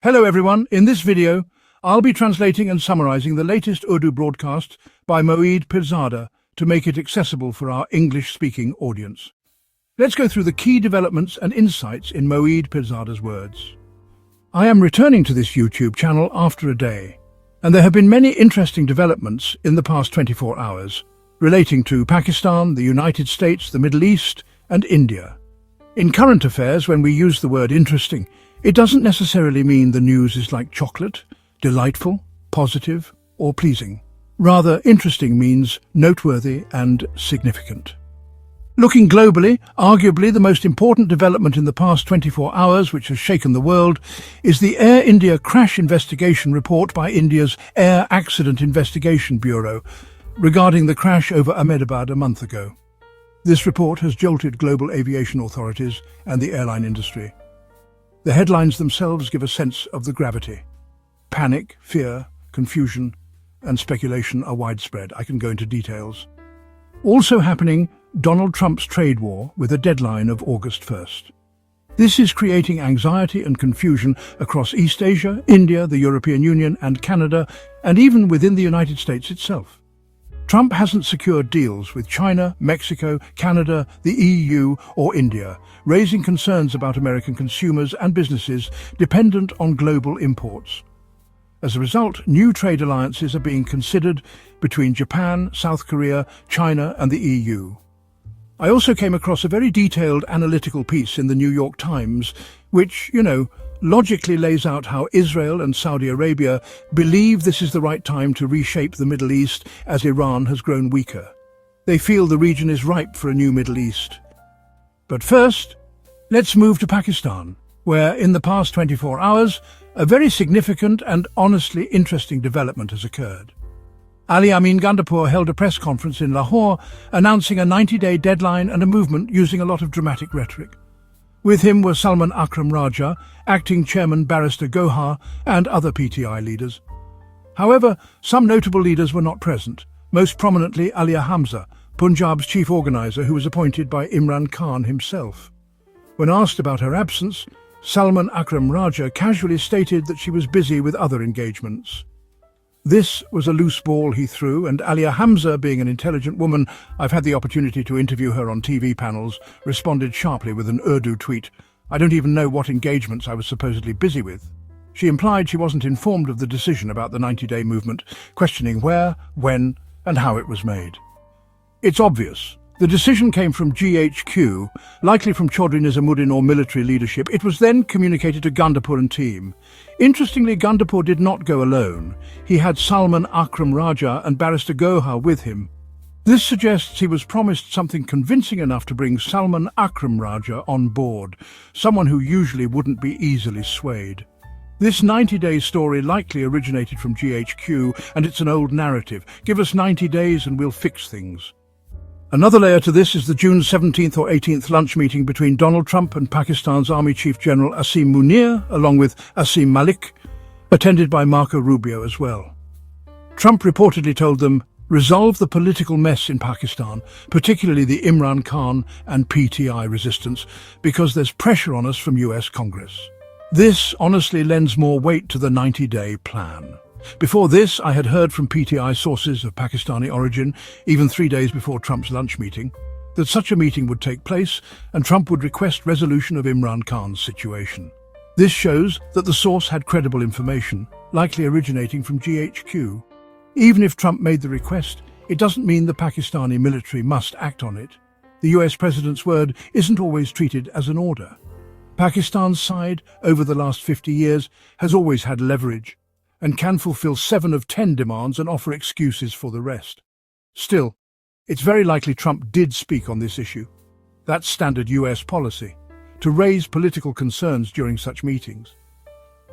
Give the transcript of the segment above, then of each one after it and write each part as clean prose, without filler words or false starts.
Hello everyone, in this video, I'll be translating and summarizing the latest Urdu broadcast by Moeed Pirzada to make it accessible for our English-speaking audience. Let's go through the key developments and insights in Moeed Pirzada's words. I am returning to this YouTube channel after a day, and there have been many interesting developments in the past 24 hours relating to Pakistan, the United States, the Middle East, and India. In current affairs, when we use the word interesting, it doesn't necessarily mean the news is like chocolate, delightful, positive, or pleasing. Rather, interesting means noteworthy and significant. Looking globally, arguably the most important development in the past 24 hours, which has shaken the world, is the Air India crash investigation report by India's Air Accident Investigation Bureau regarding the crash over Ahmedabad a month ago. This report has jolted global aviation authorities and the airline industry. The headlines themselves give a sense of the gravity. Panic, fear, confusion, and speculation are widespread. I can go into details. Also happening, Donald Trump's trade war with a deadline of August 1st. This is creating anxiety and confusion across East Asia, India, the European Union, and Canada, and even within the United States itself. Trump hasn't secured deals with China, Mexico, Canada, the EU, or India, raising concerns about American consumers and businesses dependent on global imports. As a result, new trade alliances are being considered between Japan, South Korea, China, and the EU. I also came across a very detailed analytical piece in the New York Times, which, logically lays out how Israel and Saudi Arabia believe this is the right time to reshape the Middle East as Iran has grown weaker. They feel the region is ripe for a new Middle East. But first, let's move to Pakistan, where in the past 24 hours, a very significant and honestly interesting development has occurred. Aliya Gandapur held a press conference in Lahore, announcing a 90-day deadline and a movement using a lot of dramatic rhetoric. With him were Salman Akram Raja, acting chairman Barrister Gohar, and other PTI leaders. However, some notable leaders were not present, most prominently Aliya Hamza, Punjab's chief organizer, who was appointed by Imran Khan himself. When asked about her absence, Salman Akram Raja casually stated that she was busy with other engagements. This was a loose ball he threw, and Aliya Hamza, being an intelligent woman, I've had the opportunity to interview her on TV panels, responded sharply with an Urdu tweet. I don't even know what engagements I was supposedly busy with. She implied she wasn't informed of the decision about the 90-day movement, questioning where, when, and how it was made. It's obvious. The decision came from GHQ, likely from Chaudhry Nizamuddin or military leadership. It was then communicated to Gandapur and team. Interestingly, Gandapur did not go alone. He had Salman Akram Raja and Barrister Gohar with him. This suggests he was promised something convincing enough to bring Salman Akram Raja on board, someone who usually wouldn't be easily swayed. This 90-day story likely originated from GHQ, and it's an old narrative. Give us 90 days and we'll fix things. Another layer to this is the June 17th or 18th lunch meeting between Donald Trump and Pakistan's Army Chief General Asim Munir, along with Asim Malik, attended by Marco Rubio as well. Trump reportedly told them, resolve the political mess in Pakistan, particularly the Imran Khan and PTI resistance, because there's pressure on us from US Congress. This honestly lends more weight to the 90-day plan. Before this, I had heard from PTI sources of Pakistani origin, even 3 days before Trump's lunch meeting, that such a meeting would take place and Trump would request resolution of Imran Khan's situation. This shows that the source had credible information, likely originating from GHQ. Even if Trump made the request, it doesn't mean the Pakistani military must act on it. The US president's word isn't always treated as an order. Pakistan's side, over the last 50 years, has always had leverage, and can fulfill 7 of 10 demands and offer excuses for the rest. Still, it's very likely Trump did speak on this issue. That's standard US policy, to raise political concerns during such meetings.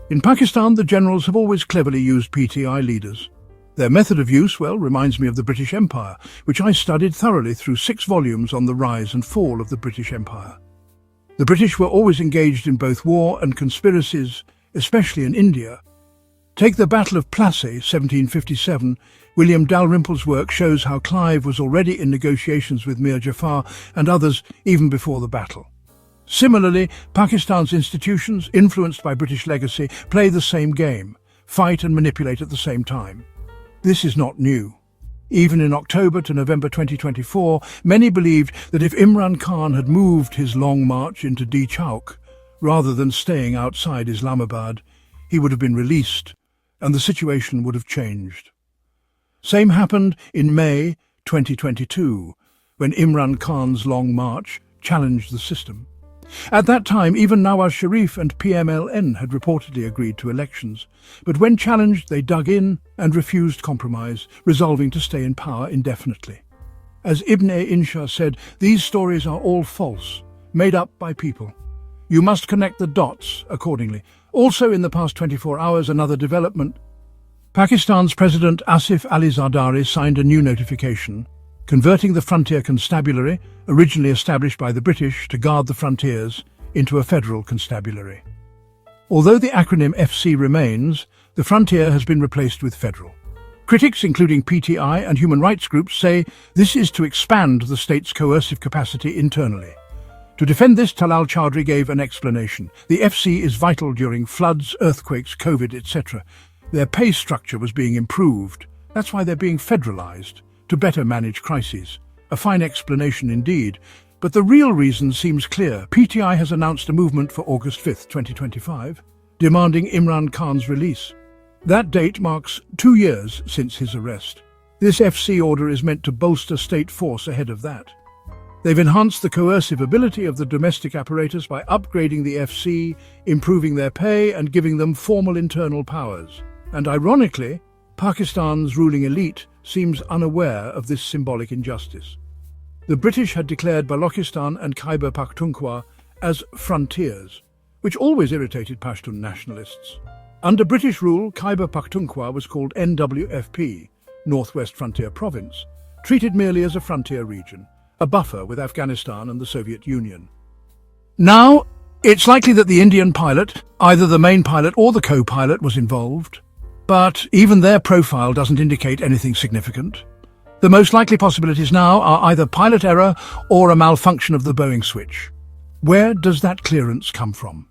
In Pakistan, the generals have always cleverly used PTI leaders. Their method of use, reminds me of the British Empire, which I studied thoroughly through 6 volumes on the rise and fall of the British Empire. The British were always engaged in both war and conspiracies, especially in India. Take the Battle of Plassey, 1757. William Dalrymple's work shows how Clive was already in negotiations with Mir Jafar and others even before the battle. Similarly, Pakistan's institutions, influenced by British legacy, play the same game, fight and manipulate at the same time. This is not new. Even in October to November 2024, many believed that if Imran Khan had moved his long march into Di Chowk, rather than staying outside Islamabad, he would have been released, and the situation would have changed. Same happened in May 2022, when Imran Khan's long march challenged the system. At that time, even Nawaz Sharif and PMLN had reportedly agreed to elections, but when challenged, they dug in and refused compromise, resolving to stay in power indefinitely. As Ibn-e-Insha said, these stories are all false, made up by people. You must connect the dots accordingly. Also, in the past 24 hours, another development. Pakistan's President Asif Ali Zardari signed a new notification, converting the Frontier Constabulary, originally established by the British to guard the frontiers, into a federal constabulary. Although the acronym FC remains, the frontier has been replaced with federal. Critics, including PTI and human rights groups, say this is to expand the state's coercive capacity internally. To defend this, Talal Chowdhury gave an explanation. The FC is vital during floods, earthquakes, COVID, etc. Their pay structure was being improved. That's why they're being federalized, to better manage crises. A fine explanation indeed, but the real reason seems clear. PTI has announced a movement for August 5, 2025, demanding Imran Khan's release. That date marks 2 years since his arrest. This FC order is meant to bolster state force ahead of that. They've enhanced the coercive ability of the domestic apparatus by upgrading the FC, improving their pay and giving them formal internal powers. And ironically, Pakistan's ruling elite seems unaware of this symbolic injustice. The British had declared Balochistan and Khyber Pakhtunkhwa as frontiers, which always irritated Pashtun nationalists. Under British rule, Khyber Pakhtunkhwa was called NWFP, Northwest Frontier Province, treated merely as a frontier region, a buffer with Afghanistan and the Soviet Union. Now, it's likely that the Indian pilot, either the main pilot or the co-pilot, was involved. But even their profile doesn't indicate anything significant. The most likely possibilities now are either pilot error or a malfunction of the Boeing switch. Where does that clearance come from?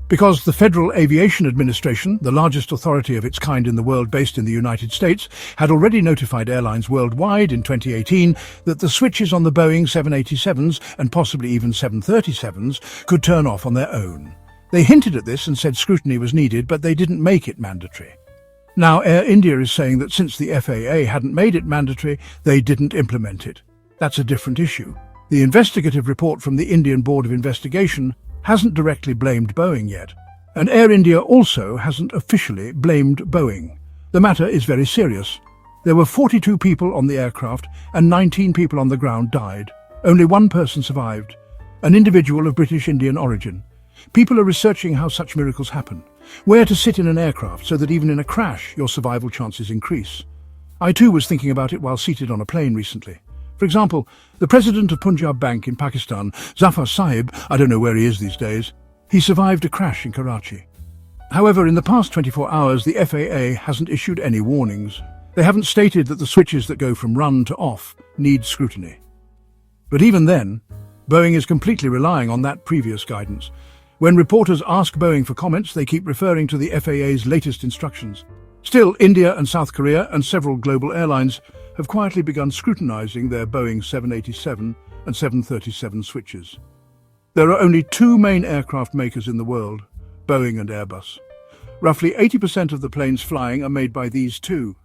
Because the Federal Aviation Administration, the largest authority of its kind in the world based in the United States, had already notified airlines worldwide in 2018 that the switches on the Boeing 787s and possibly even 737s could turn off on their own. They hinted at this and said scrutiny was needed, but they didn't make it mandatory. Now Air India is saying that since the FAA hadn't made it mandatory, they didn't implement it. That's a different issue. The investigative report from the Indian Board of Investigation hasn't directly blamed Boeing yet, and Air India also hasn't officially blamed Boeing. The matter is very serious. There were 42 people on the aircraft and 19 people on the ground died. Only one person survived, an individual of British Indian origin. People are researching how such miracles happen, where to sit in an aircraft so that even in a crash your survival chances increase. I too was thinking about it while seated on a plane recently. For example, the president of Punjab Bank in Pakistan, Zafar Sahib, I don't know where he is these days, he survived a crash in Karachi. However, in the past 24 hours, the FAA hasn't issued any warnings. They haven't stated that the switches that go from run to off need scrutiny. But even then, Boeing is completely relying on that previous guidance. When reporters ask Boeing for comments, they keep referring to the FAA's latest instructions. Still, India and South Korea and several global airlines have quietly begun scrutinizing their Boeing 787 and 737 switches. There are only 2 main aircraft makers in the world, Boeing and Airbus. Roughly 80% of the planes flying are made by these two.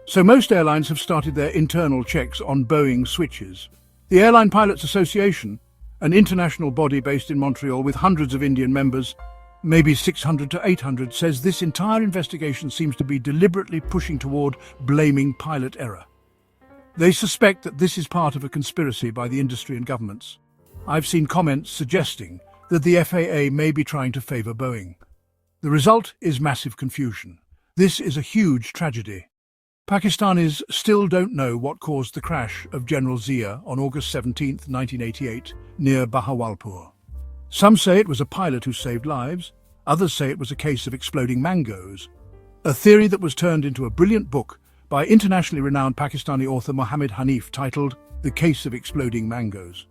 So most airlines have started their internal checks on Boeing switches. The Airline Pilots Association, an international body based in Montreal with hundreds of Indian members, maybe 600 to 800, says this entire investigation seems to be deliberately pushing toward blaming pilot error. They suspect that this is part of a conspiracy by the industry and governments. I've seen comments suggesting that the FAA may be trying to favor Boeing. The result is massive confusion. This is a huge tragedy. Pakistanis still don't know what caused the crash of General Zia on August 17, 1988, near Bahawalpur. Some say it was a pilot who saved lives, others say it was a case of exploding mangoes, a theory that was turned into a brilliant book by internationally renowned Pakistani author Mohammed Hanif titled The Case of Exploding Mangoes.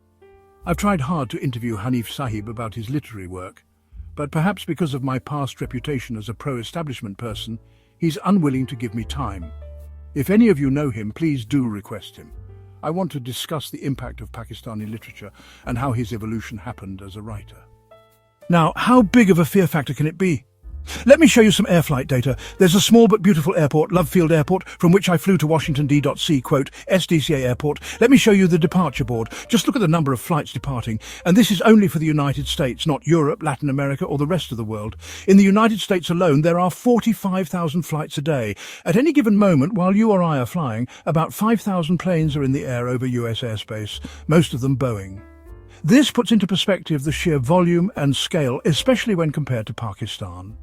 I've tried hard to interview Hanif Sahib about his literary work, but perhaps because of my past reputation as a pro-establishment person, he's unwilling to give me time. If any of you know him, please do request him. I want to discuss the impact of Pakistani literature and how his evolution happened as a writer. Now, how big of a fear factor can it be? Let me show you some air flight data. There's a small but beautiful airport, Love Field Airport, from which I flew to Washington D.C., quote, SDCA Airport. Let me show you the departure board. Just look at the number of flights departing. And this is only for the United States, not Europe, Latin America, or the rest of the world. In the United States alone, there are 45,000 flights a day. At any given moment, while you or I are flying, about 5,000 planes are in the air over US airspace, most of them Boeing. This puts into perspective the sheer volume and scale, especially when compared to Pakistan.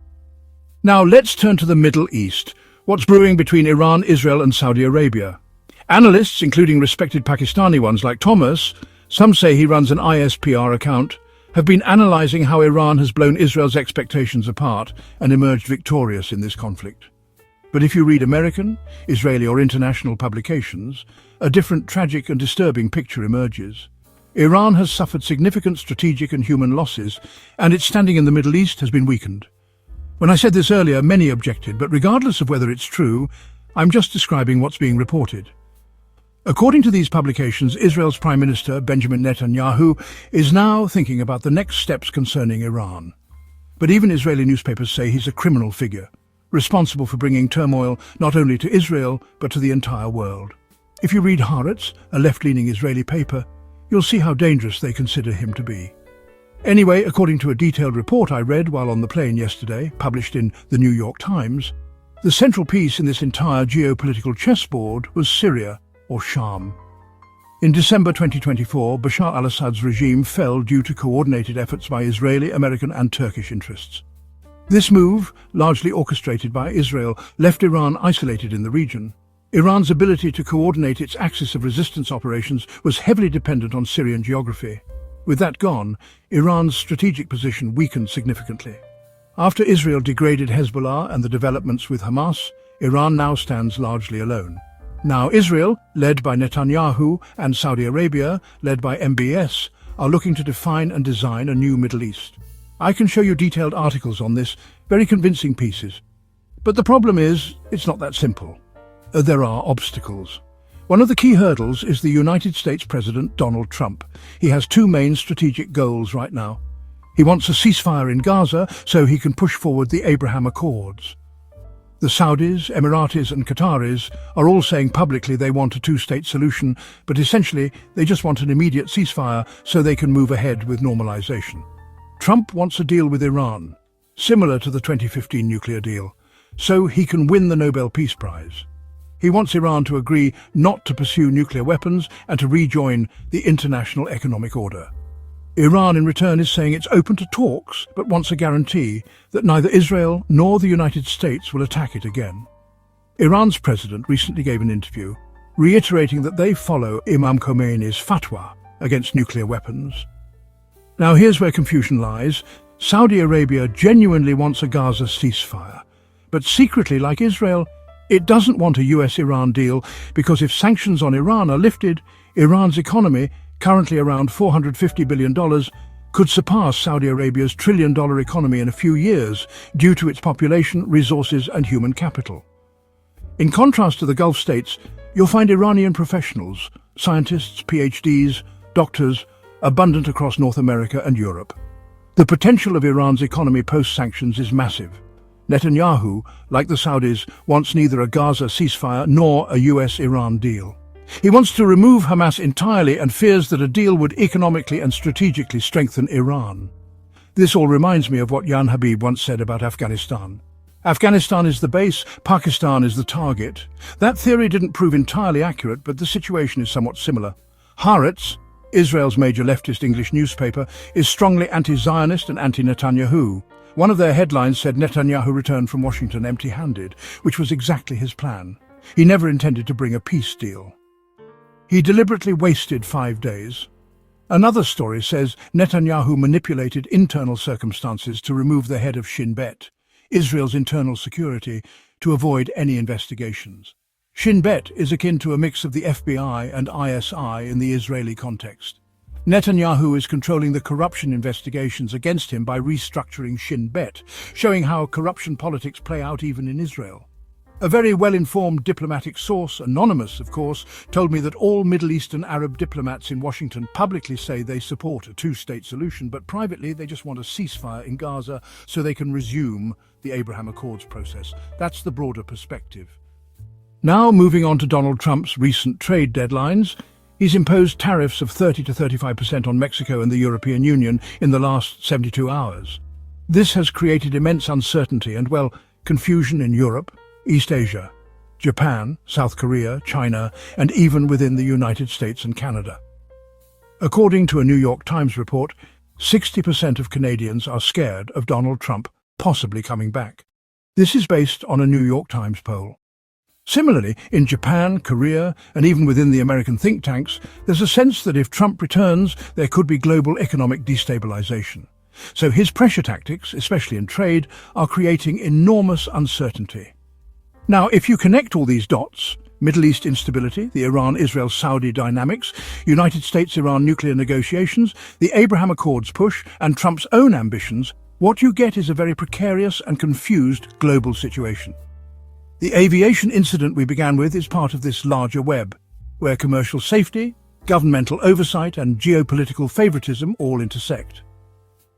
Now let's turn to the Middle East. What's brewing between Iran, Israel and Saudi Arabia? Analysts, including respected Pakistani ones like Thomas, some say he runs an ISPR account, have been analysing how Iran has blown Israel's expectations apart and emerged victorious in this conflict. But if you read American, Israeli or international publications, a different tragic and disturbing picture emerges. Iran has suffered significant strategic and human losses, and its standing in the Middle East has been weakened. When I said this earlier, many objected, but regardless of whether it's true, I'm just describing what's being reported. According to these publications, Israel's Prime Minister, Benjamin Netanyahu, is now thinking about the next steps concerning Iran. But even Israeli newspapers say he's a criminal figure, responsible for bringing turmoil not only to Israel, but to the entire world. If you read Haaretz, a left-leaning Israeli paper, you'll see how dangerous they consider him to be. Anyway, according to a detailed report I read while on the plane yesterday, published in the New York Times, the central piece in this entire geopolitical chessboard was Syria, or Sham. In December 2024, Bashar al-Assad's regime fell due to coordinated efforts by Israeli, American and Turkish interests. This move, largely orchestrated by Israel, left Iran isolated in the region. Iran's ability to coordinate its axis of resistance operations was heavily dependent on Syrian geography. With that gone, Iran's strategic position weakened significantly. After Israel degraded Hezbollah and the developments with Hamas, Iran now stands largely alone. Now Israel, led by Netanyahu, and Saudi Arabia, led by MBS, are looking to define and design a new Middle East. I can show you detailed articles on this, very convincing pieces. But the problem is, it's not that simple. There are obstacles. One of the key hurdles is the United States President Donald Trump. He has two main strategic goals right now. He wants a ceasefire in Gaza so he can push forward the Abraham Accords. The Saudis, Emiratis and Qataris are all saying publicly they want a two-state solution, but essentially they just want an immediate ceasefire so they can move ahead with normalization. Trump wants a deal with Iran, similar to the 2015 nuclear deal, so he can win the Nobel Peace Prize. He wants Iran to agree not to pursue nuclear weapons and to rejoin the international economic order. Iran, in return, is saying it's open to talks, but wants a guarantee that neither Israel nor the United States will attack it again. Iran's president recently gave an interview, reiterating that they follow Imam Khomeini's fatwa against nuclear weapons. Now here's where confusion lies. Saudi Arabia genuinely wants a Gaza ceasefire, but secretly, like Israel, it doesn't want a US-Iran deal because if sanctions on Iran are lifted, Iran's economy, currently around $450 billion, could surpass Saudi Arabia's trillion-dollar economy in a few years due to its population, resources and human capital. In contrast to the Gulf states, you'll find Iranian professionals, scientists, PhDs, doctors, abundant across North America and Europe. The potential of Iran's economy post-sanctions is massive. Netanyahu, like the Saudis, wants neither a Gaza ceasefire nor a US-Iran deal. He wants to remove Hamas entirely and fears that a deal would economically and strategically strengthen Iran. This all reminds me of what Jan Habib once said about Afghanistan. Afghanistan is the base, Pakistan is the target. That theory didn't prove entirely accurate, but the situation is somewhat similar. Haaretz, Israel's major leftist English newspaper, is strongly anti-Zionist and anti-Netanyahu. One of their headlines said Netanyahu returned from Washington empty-handed, which was exactly his plan. He never intended to bring a peace deal. He deliberately wasted 5 days. Another story says Netanyahu manipulated internal circumstances to remove the head of Shin Bet, Israel's internal security, to avoid any investigations. Shin Bet is akin to a mix of the FBI and ISI in the Israeli context. Netanyahu is controlling the corruption investigations against him by restructuring Shin Bet, showing how corruption politics play out even in Israel. A very well-informed diplomatic source, anonymous of course, told me that all Middle Eastern Arab diplomats in Washington publicly say they support a two-state solution, but privately they just want a ceasefire in Gaza so they can resume the Abraham Accords process. That's the broader perspective. Now, moving on to Donald Trump's recent trade deadlines, he's imposed tariffs of 30 to 35% on Mexico and the European Union in the last 72 hours. This has created immense uncertainty and, well, confusion in Europe, East Asia, Japan, South Korea, China, and even within the United States and Canada. According to a New York Times report, 60% of Canadians are scared of Donald Trump possibly coming back. This is based on a New York Times poll. Similarly, in Japan, Korea, and even within the American think tanks, there's a sense that if Trump returns, there could be global economic destabilization. So his pressure tactics, especially in trade, are creating enormous uncertainty. Now, if you connect all these dots, Middle East instability, the Iran-Israel-Saudi dynamics, United States-Iran nuclear negotiations, the Abraham Accords push, and Trump's own ambitions, what you get is a very precarious and confused global situation. The aviation incident we began with is part of this larger web, where commercial safety, governmental oversight, and geopolitical favoritism all intersect.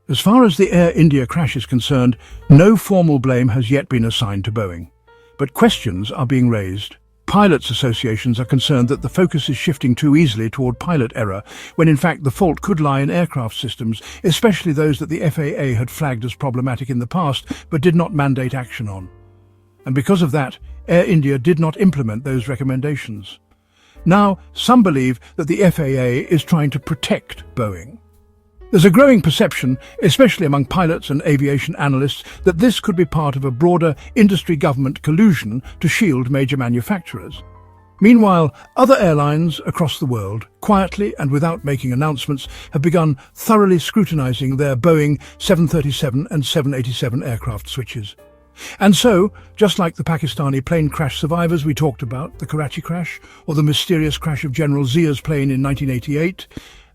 As far as the Air India crash is concerned, no formal blame has yet been assigned to Boeing. But questions are being raised. Pilots' associations are concerned that the focus is shifting too easily toward pilot error, when in fact the fault could lie in aircraft systems, especially those that the FAA had flagged as problematic in the past but did not mandate action on. And because of that, Air India did not implement those recommendations. Now, some believe that the FAA is trying to protect Boeing. There's a growing perception, especially among pilots and aviation analysts, that this could be part of a broader industry-government collusion to shield major manufacturers. Meanwhile, other airlines across the world, quietly and without making announcements, have begun thoroughly scrutinizing their Boeing 737 and 787 aircraft switches. And so, just like the Pakistani plane crash survivors we talked about, the Karachi crash, or the mysterious crash of General Zia's plane in 1988,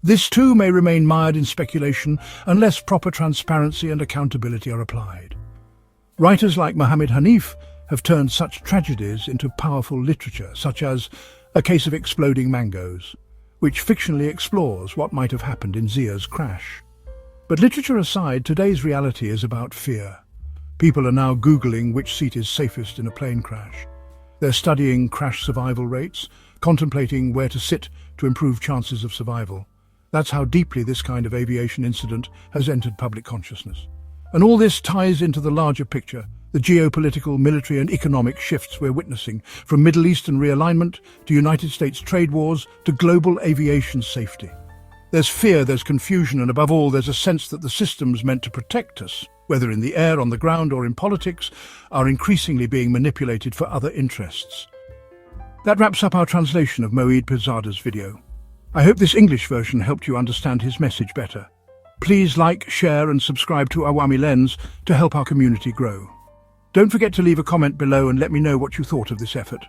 this too may remain mired in speculation unless proper transparency and accountability are applied. Writers like Mohammed Hanif have turned such tragedies into powerful literature, such as A Case of Exploding Mangoes, which fictionally explores what might have happened in Zia's crash. But literature aside, today's reality is about fear. People are now Googling which seat is safest in a plane crash. They're studying crash survival rates, contemplating where to sit to improve chances of survival. That's how deeply this kind of aviation incident has entered public consciousness. And all this ties into the larger picture, the geopolitical, military and economic shifts we're witnessing, from Middle Eastern realignment to United States trade wars to global aviation safety. There's fear, there's confusion, and above all, there's a sense that the systems meant to protect us, whether in the air, on the ground or in politics, are increasingly being manipulated for other interests. That wraps up our translation of Moeed Pirzada's video. I hope this English version helped you understand his message better. Please like, share and subscribe to Awami Lens to help our community grow. Don't forget to leave a comment below and let me know what you thought of this effort.